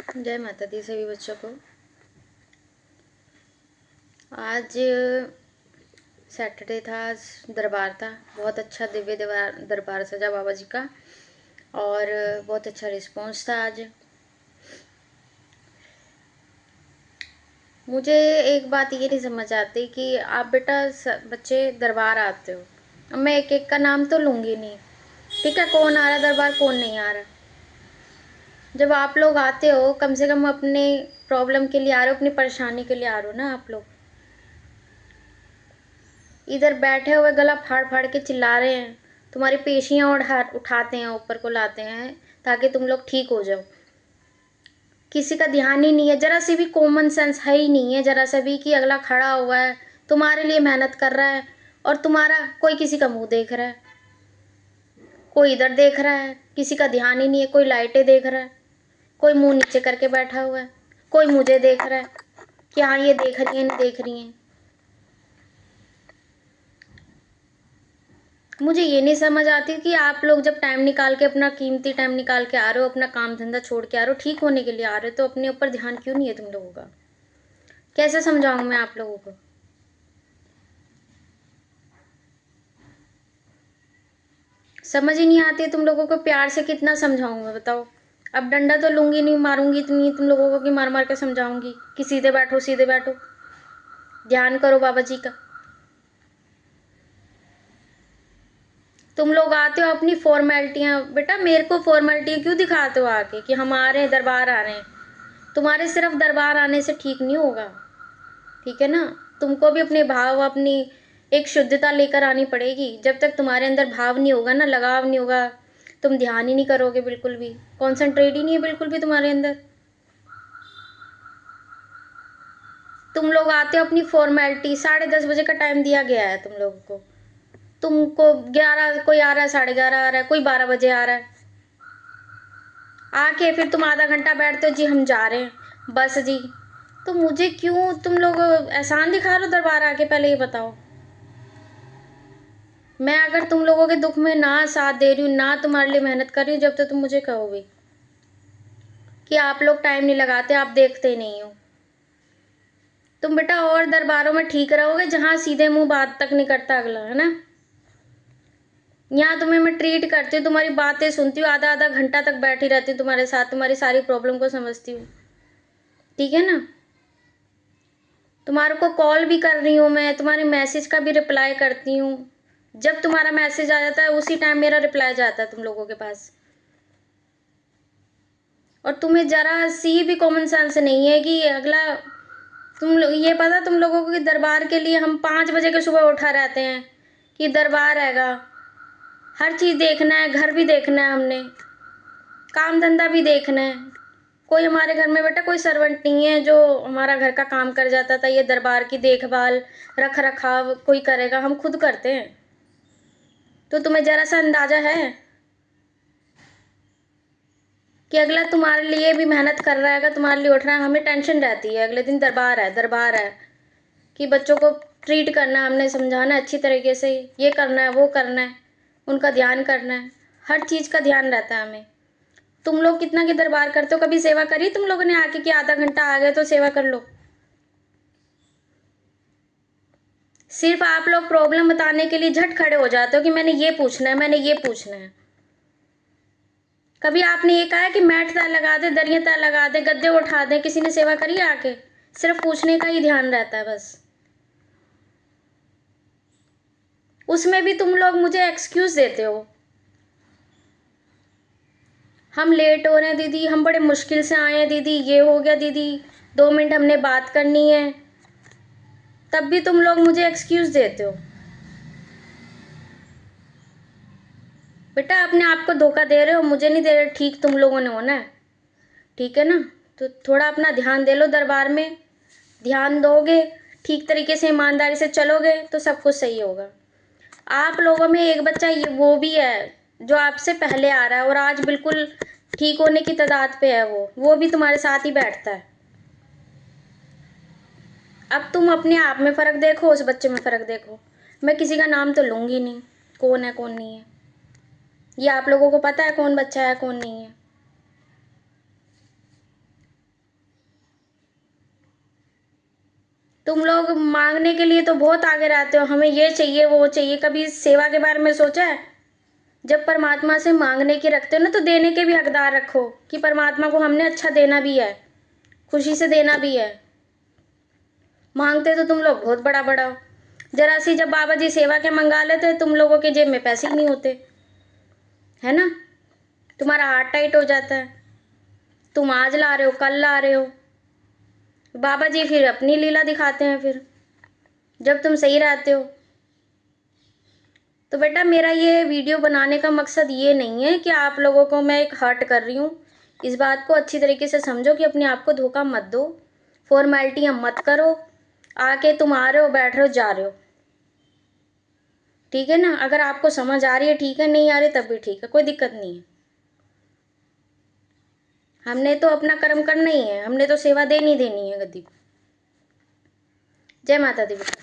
जय माता दी सभी बच्चों को। आज सैटरडे था, आज दरबार था। बहुत अच्छा दिव्य दरबार सजा बाबा जी का, और बहुत अच्छा रिस्पॉन्स था आज। मुझे एक बात ये नहीं समझ आती कि आप बेटा बच्चे दरबार आते हो, अब मैं एक एक का नाम तो लूँगी नहीं, ठीक है, कौन आ रहा है दरबार कौन नहीं आ रहा। जब आप लोग आते हो कम से कम अपने प्रॉब्लम के लिए आ रहे हो, अपनी परेशानी के लिए आ रहे हो ना। आप लोग इधर बैठे हुए गला फाड़ फाड़ के चिल्ला रहे हैं, तुम्हारी पेशियां उठाते हैं, ऊपर को लाते हैं ताकि तुम लोग ठीक हो जाओ। किसी का ध्यान ही नहीं है, जरा सी भी कॉमन सेंस है ही नहीं है, जरा सा भी कि अगला खड़ा हुआ है तुम्हारे लिए मेहनत कर रहा है और तुम्हारा कोई किसी का मुंह देख रहा है, कोई इधर देख रहा है, किसी का ध्यान ही नहीं है। कोई लाइटें देख रहा है, कोई मुंह नीचे करके बैठा हुआ है, कोई मुझे देख रहा है कि हाँ ये देख रही है नहीं देख रही है। मुझे ये नहीं समझ आती कि आप लोग जब टाइम निकाल के, अपना कीमती टाइम निकाल के आ रहे हो, अपना काम धंधा छोड़ के आ रहे हो, ठीक होने के लिए आ रहे हो, तो अपने ऊपर ध्यान क्यों नहीं है तुम लोगों का। कैसे समझाऊं मैं आप लोगों को। समझ ही नहीं आती है तुम लोगों को, प्यार से कितना समझाऊं मैं बताओ। अब डंडा तो लूंगी नहीं, मारूंगी इतनी तुम लोगों को कि मार मार के समझाऊंगी कि सीधे बैठो सीधे बैठो, ध्यान करो बाबा जी का। तुम लोग आते हो अपनी फॉर्मेलिटियां, बेटा मेरे को फॉर्मेलिटियां क्यों दिखाते हो आके कि हम आ रहे हैं दरबार आ रहे हैं। तुम्हारे सिर्फ दरबार आने से ठीक नहीं होगा, ठीक है ना। तुमको भी अपने भाव, अपनी एक शुद्धता लेकर आनी पड़ेगी। जब तक तुम्हारे अंदर भाव नहीं होगा ना, लगाव नहीं होगा, तुम ध्यान ही नहीं करोगे, बिल्कुल भी कॉन्सेंट्रेट ही नहीं है बिल्कुल भी तुम्हारे अंदर। तुम लोग आते हो अपनी फॉर्मेलिटी, 10:30 बजे का टाइम दिया गया है तुम लोगों को। तुमको 11, कोई आ रहा है 11:30 आ रहा है, कोई 12 बजे आ रहा है। आके फिर तुम आधा घंटा बैठते हो, जी हम जा रहे हैं बस जी। तो मुझे क्यों तुम लोग एहसान दिखा रहे हो दरबार आके, पहले ये बताओ। मैं अगर तुम लोगों के दुख में ना साथ दे रही हूँ, ना तुम्हारे लिए मेहनत कर रही हूँ, जब तक तुम मुझे कहोगे कि आप लोग टाइम नहीं लगाते, आप देखते ही नहीं हो। तुम बेटा और दरबारों में ठीक रहोगे जहां सीधे मुंह बात तक नहीं करता अगला, है ना। यहाँ तुम्हें मैं ट्रीट करती हूँ, तुम्हारी बातें सुनती हूँ, आधा आधा घंटा तक बैठी रहती हूँ तुम्हारे साथ, तुम्हारी सारी प्रॉब्लम को समझती हूँ, ठीक है ना। तुम्हारे को कॉल भी कर रही हूँ मैं, तुम्हारे मैसेज का भी रिप्लाई करती हूँ। जब तुम्हारा मैसेज आ जाता है उसी टाइम मेरा रिप्लाई जाता है तुम लोगों के पास। और तुम्हें जरा सी भी कॉमन सेंस नहीं है कि अगला, तुम लोग ये पता तुम लोगों को कि दरबार के लिए हम 5 बजे के सुबह उठा रहते हैं कि दरबार आएगा। हर चीज़ देखना है, घर भी देखना है हमने, काम धंधा भी देखना है। कोई हमारे घर में बेटा कोई सर्वेंट नहीं है जो हमारा घर का काम कर जाता था, ये दरबार की देखभाल रख रखाव कोई करेगा, हम खुद करते हैं। तो तुम्हें जरा सा अंदाजा है कि अगला तुम्हारे लिए भी मेहनत कर रहा है, तुम्हारे लिए उठ रहा है। हमें टेंशन रहती है अगले दिन दरबार है दरबार है, कि बच्चों को ट्रीट करना, हमने समझाना अच्छी तरीके से, ये करना है वो करना है, उनका ध्यान करना है, हर चीज़ का ध्यान रहता है हमें। तुम लोग कितना की दरबार करते हो, कभी सेवा करी तुम लोगों ने आके कि आधा घंटा आ गए तो सेवा कर लो। सिर्फ आप लोग प्रॉब्लम बताने के लिए झट खड़े हो जाते हो कि मैंने ये पूछना है, मैंने ये पूछना है। कभी आपने ये कहा है कि मैट तय लगा दे, दरिया तय लगा दे, गद्दे उठा दे, किसी ने सेवा करी आके। सिर्फ पूछने का ही ध्यान रहता है बस। उसमें भी तुम लोग मुझे एक्सक्यूज देते हो, हम लेट हो रहे हैं दीदी, हम बड़े मुश्किल से आए हैं दीदी, ये हो गया दीदी, 2 मिनट हमने बात करनी है, तब भी तुम लोग मुझे एक्सक्यूज देते हो। बेटा अपने आप को धोखा दे रहे हो, मुझे नहीं दे रहे। ठीक तुम लोगों ने होना है, ठीक है ना। तो थोड़ा अपना ध्यान दे लो दरबार में, ध्यान दोगे, ठीक तरीके से ईमानदारी से चलोगे तो सब कुछ सही होगा। आप लोगों में एक बच्चा ये वो भी है जो आपसे पहले आ रहा है और आज बिल्कुल ठीक होने की तादाद पे है, वो भी तुम्हारे साथ ही बैठता है। अब तुम अपने आप में फ़र्क देखो, उस बच्चे में फ़र्क देखो। मैं किसी का नाम तो लूँगी नहीं, कौन है कौन नहीं है, ये आप लोगों को पता है कौन बच्चा है कौन नहीं है। तुम लोग मांगने के लिए तो बहुत आगे रहते हो, हमें ये चाहिए वो चाहिए। कभी सेवा के बारे में सोचा है? जब परमात्मा से मांगने की रखते हो ना, तो देने के भी हकदार रखो कि परमात्मा को हमने अच्छा देना भी है, खुशी से देना भी है। मांगते तो तुम लोग बहुत बड़ा बड़ा हो। जरा सी जब बाबा जी सेवा के मंगा लेते, तुम लोगों के जेब में पैसे ही नहीं होते, है ना। तुम्हारा हार्ट टाइट हो जाता है। तुम आज ला रहे हो, कल ला रहे हो। बाबा जी फिर अपनी लीला दिखाते हैं फिर, जब तुम सही रहते हो। तो बेटा, मेरा ये वीडियो बनाने का मकसद ये नहीं है कि आप लोगों को मैं एक हर्ट कर रही हूँ। इस बात को अच्छी तरीके से समझो कि अपने आप को धोखा मत दो, फॉर्मेलिटियाँ मत करो। आके तुम आ रहे हो, बैठ रहे हो, जा रहे हो, ठीक है ना। अगर आपको समझ आ रही है ठीक है, नहीं आ रही तब भी ठीक है, कोई दिक्कत नहीं है। हमने तो अपना कर्म करना ही है, हमने तो सेवा देनी देनी है गद्दी। जय माता दी बेटा।